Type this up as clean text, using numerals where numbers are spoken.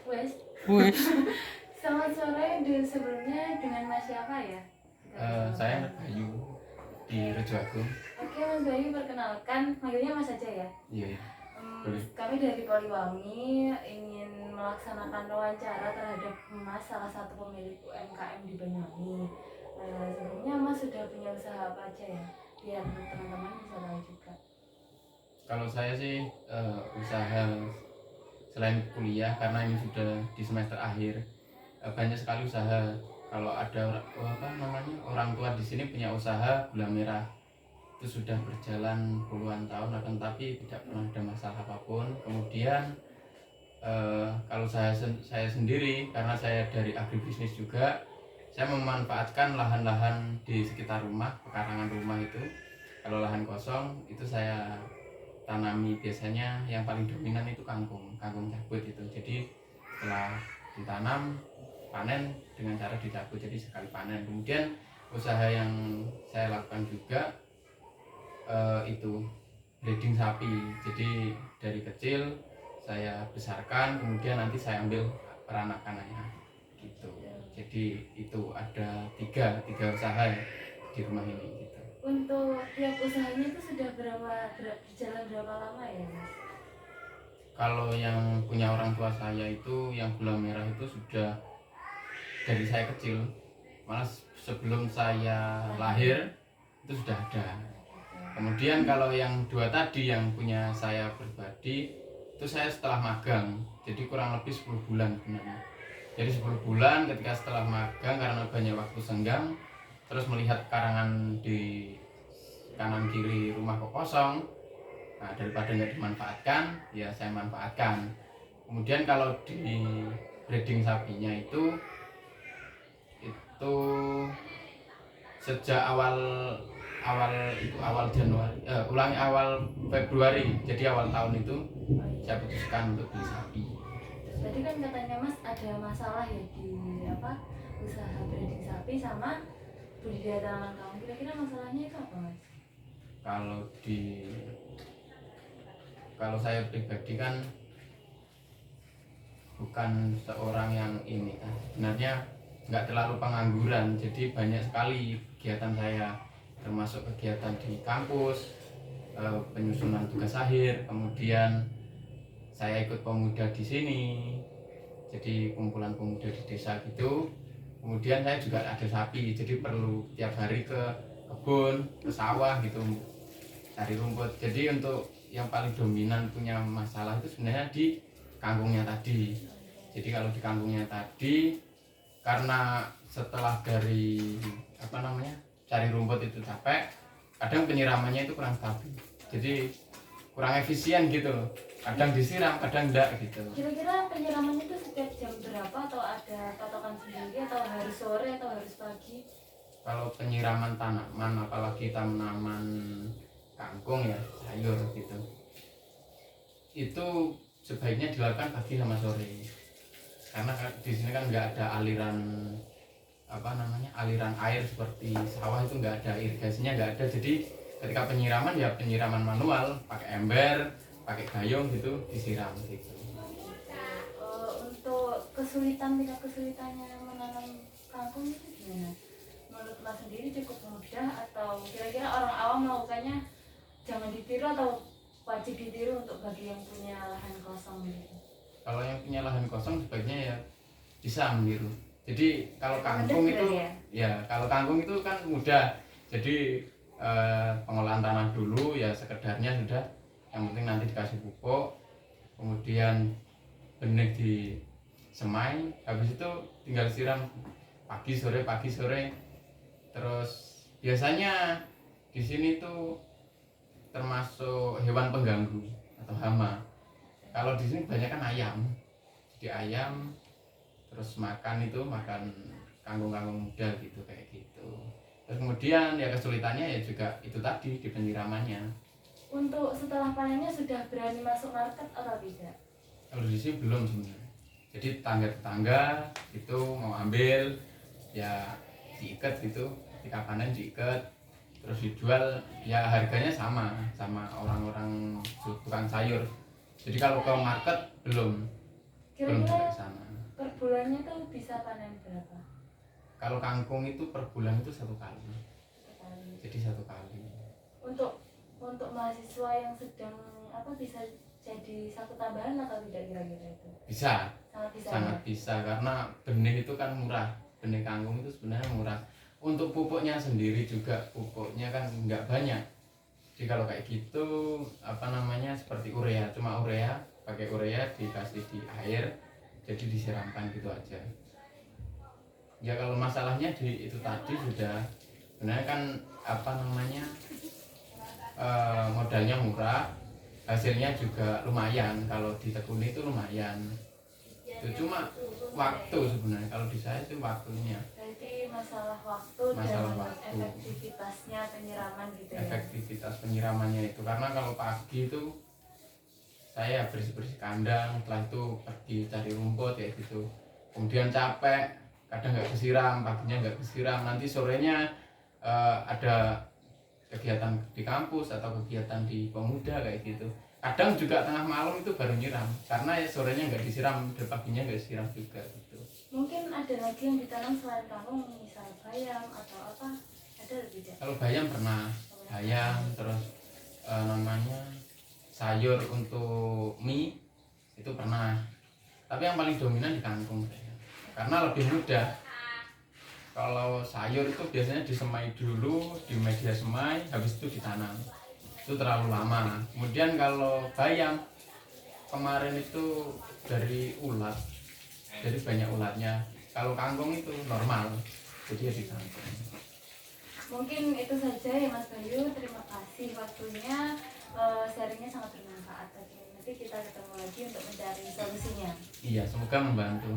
Wes. Wes. Selamat sore. Sebelumnya dengan Mas siapa ya? Saya Mas Bayu di Rejoagung. Oke Mas Bayu, perkenalkan, manggilnya Mas aja ya. Iya. Boleh. Kami dari Poliwangi ingin melaksanakan wawancara terhadap Mas, salah satu pemilik UMKM di Banyuwangi. Sebelumnya Mas sudah punya usaha apa aja ya? Biar teman-teman bisa tahu juga. Kalau saya sih usaha selain kuliah, karena ini sudah di semester akhir, banyak sekali usaha. Kalau ada orang tua di sini punya usaha gula merah, itu sudah berjalan puluhan tahun, akan tapi tidak pernah ada masalah apapun. Kemudian kalau saya sendiri, karena saya dari agribisnis juga, saya memanfaatkan lahan-lahan di sekitar rumah, pekarangan rumah itu. Kalau lahan kosong itu saya tanami, biasanya yang paling dominan itu kangkung cabut itu. Jadi setelah ditanam, panen dengan cara dicabut, jadi sekali panen. Kemudian usaha yang saya lakukan juga itu breeding sapi. Jadi dari kecil saya besarkan, kemudian nanti saya ambil peranakannya gitu. Jadi itu ada tiga usaha ya di rumah ini gitu. Untuk tiap usahanya itu sudah berjalan berapa lama ya Mas? Kalau yang punya orang tua saya itu, yang gula merah itu sudah dari saya kecil, malah sebelum saya lahir itu sudah ada. Kemudian kalau yang dua tadi yang punya saya pribadi itu saya setelah magang, jadi kurang lebih 10 bulan sebenarnya. Jadi 10 bulan ketika setelah magang, karena banyak waktu senggang, terus melihat karangan di kanan kiri rumah kok kosong, nah daripada nggak dimanfaatkan, ya saya manfaatkan. Kemudian kalau di breeding sapinya itu sejak awal Januari, awal Februari, jadi awal tahun itu saya putuskan untuk beli sapi. Tadi kan katanya Mas ada masalah ya di usaha breeding sapi sama budidaya tanaman kamu. Kira-kira masalahnya itu apa Mas? Kalau saya pribadi kan bukan seorang yang ini kan, sebenarnya nggak terlalu pengangguran, jadi banyak sekali kegiatan saya, termasuk kegiatan di kampus, penyusunan tugas akhir, kemudian saya ikut pemuda di sini, jadi kumpulan pemuda di desa gitu. Kemudian saya juga ada sapi, jadi perlu tiap hari ke kebun, ke sawah gitu, cari rumput. Jadi untuk yang paling dominan punya masalah itu sebenarnya di kangkungnya tadi. Jadi kalau di kangkungnya tadi, karena setelah dari cari rumput itu capek, kadang penyiramannya itu kurang stabil, jadi kurang efisien gitu. Kadang disiram, kadang enggak gitu. Kira-kira penyiramannya itu setiap jam berapa, atau ada patokan sendiri, atau harus sore atau harus pagi? Kalau penyiraman tanaman, apalagi tanaman kangkung ya, sayur gitu, itu sebaiknya dilakukan pagi sama sore, karena di sini kan nggak ada aliran air seperti sawah, itu nggak ada irigasinya, nggak ada. Jadi ketika penyiraman ya penyiraman manual, pakai ember, pakai gayung gitu, disiram gitu. Untuk tingkat kesulitannya menanam kangkung itu gimana? Menurut Mas sendiri cukup mudah, atau kira-kira orang awam melakukannya jangan ditiru atau wajib ditiru untuk bagi yang punya lahan kosong gitu? Kalau yang punya lahan kosong sebaiknya ya bisa meniru. Jadi kalau kangkung itu kalau kangkung itu kan mudah. Jadi pengolahan tanah dulu ya sekedarnya sudah, yang penting nanti dikasih pupuk, kemudian benih disemai, habis itu tinggal siram pagi sore. Terus biasanya di sini tuh termasuk hewan pengganggu atau hama. Kalau di sini banyak kan ayam, jadi ayam terus makan kangkung-kangkung muda gitu, kayak gitu. Terus kemudian ya kesulitannya ya juga itu tadi, di penyiramannya. Untuk setelah panennya sudah berani masuk market atau tidak? Kalau di sini belum sebenarnya. Jadi tetangga itu mau ambil ya diikat gitu, ketika panen diikat, terus dijual ya harganya sama orang-orang tukang sayur. Jadi kalau ke market belum. belum Kira-kira sampai ke sana. per bulannya tuh bisa panen berapa Kalau kangkung itu per bulan itu 1 kali, sekali? jadi 1 kali. Untuk mahasiswa yang sedang apa bisa jadi satu tambahan atau tidak kira-kira itu? Bisa, Sangat bisa. sangat Ya? bisa, karena benih itu kan murah, benih kangkung itu sebenarnya murah. Untuk pupuknya sendiri juga, pupuknya kan nggak banyak. Jadi kalau kayak gitu apa namanya seperti urea, cuma urea, pakai urea dikasih di air, jadi disiramkan gitu aja. Ya kalau masalahnya di itu tadi sudah sebenarnya kan apa namanya modalnya murah, hasilnya juga lumayan. Kalau ditekuni itu lumayan. Itu cuma waktu sebenarnya, kalau di saya itu waktunya. Berarti masalah waktu Masalah dan waktu. efektivitasnya penyiraman gitu ya. Efektivitas penyiramannya itu, karena kalau pagi itu saya bersih-bersih kandang, setelah itu pergi cari rumput ya gitu. Kemudian capek, kadang nggak kesiram, paginya nggak kesiram, nanti sorenya ada kegiatan di kampus atau kegiatan di pemuda kayak gitu. Kadang juga tengah malam itu baru nyiram, karena ya sorenya nggak disiram, dan paginya nggak disiram juga gitu. Mungkin ada lagi yang ditanam selain kangkung, misal bayam atau apa? Ada lebih tidak? Kalau bayam pernah, bayam terus namanya sayur untuk mie itu pernah. Tapi yang paling dominan di kangkung saya, karena lebih mudah. Kalau sayur itu biasanya disemai dulu di media semai, habis itu ditanam, itu terlalu lama. Kemudian kalau bayam kemarin itu dari ulat, jadi banyak ulatnya. Kalau kangkung itu normal, jadi ya ditanam. Mungkin itu saja ya Mas Bayu, terima kasih waktunya, sharingnya sangat bermanfaat. Nanti kita ketemu lagi untuk mencari solusinya. Iya, semoga membantu.